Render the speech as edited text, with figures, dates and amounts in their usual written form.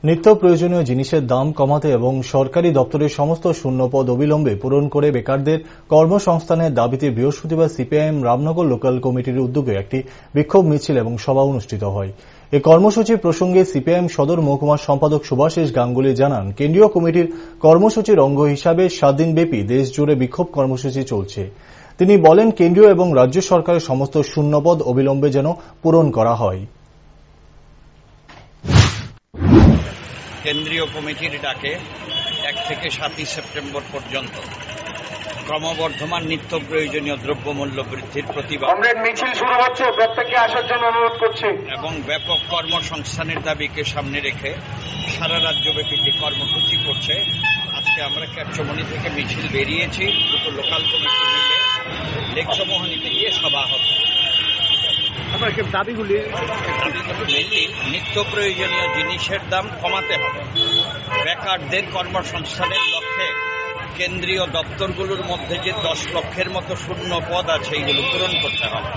নিত্য প্রয়োজনীয় জিনিসের দাম কমাতে এবং সরকারি দপ্তরের সমস্ত শূন্যপদ অবিলম্বে পূরণ করে বেকারদের কর্মসংস্থানের দাবিতে বৃহস্পতিবার সিপিআইএম রামনগর লোকাল কমিটির উদ্যোগে একটি বিক্ষোভ মিছিল এবং সভা অনুষ্ঠিত হয়। এই কর্মসূচি প্রসঙ্গে সিপিআইএম সদর মহকুমার সম্পাদক সুভাষিস গাঙ্গুলি জানান, কেন্দ্রীয় কমিটির কর্মসূচির অঙ্গ হিসাবে 7 দিনব্যাপী দেশ জুড়ে বিক্ষোভ কর্মসূচি চলছে। তিনি বলেন, কেন্দ্রীয় এবং রাজ্য সরকারের সমস্ত শূন্যপদ অবিলম্বে যেন পূরণ করা হয়। কেন্দ্রীয় কমিটির ডাকে 1 থেকে 7 সেপ্টেম্বর পর্যন্ত ক্রমবর্ধমান নিত্য প্রয়োজনীয় দ্রব্যমূল্য বৃদ্ধির প্রতিবাদে মিছিল শুরু হচ্ছে, প্রত্যেককে আসার জন্য অনুরোধ করছি এবং ব্যাপক কর্মসংস্থানের দাবিকে সামনে রেখে সারা রাজ্যব্যাপী যে কর্মসূচি করছে, আজকে আমরা ক্যাটচমনি থেকে মিছিল বেরিয়েছি। দুটো লোকাল কমিটি মিলে লেকচমোহনীতে গিয়ে সভা হবে। দাবিগুলো মেনলি নিত্য প্রয়োজনীয় জিনিসের দাম কমাতে হবে, বেকারদের কর্মসংস্থানের লক্ষ্যে কেন্দ্রীয় দপ্তরগুলোর মধ্যে যে 10 লক্ষের মতো শূন্য পদ আছে, এইগুলো পূরণ করতে হবে।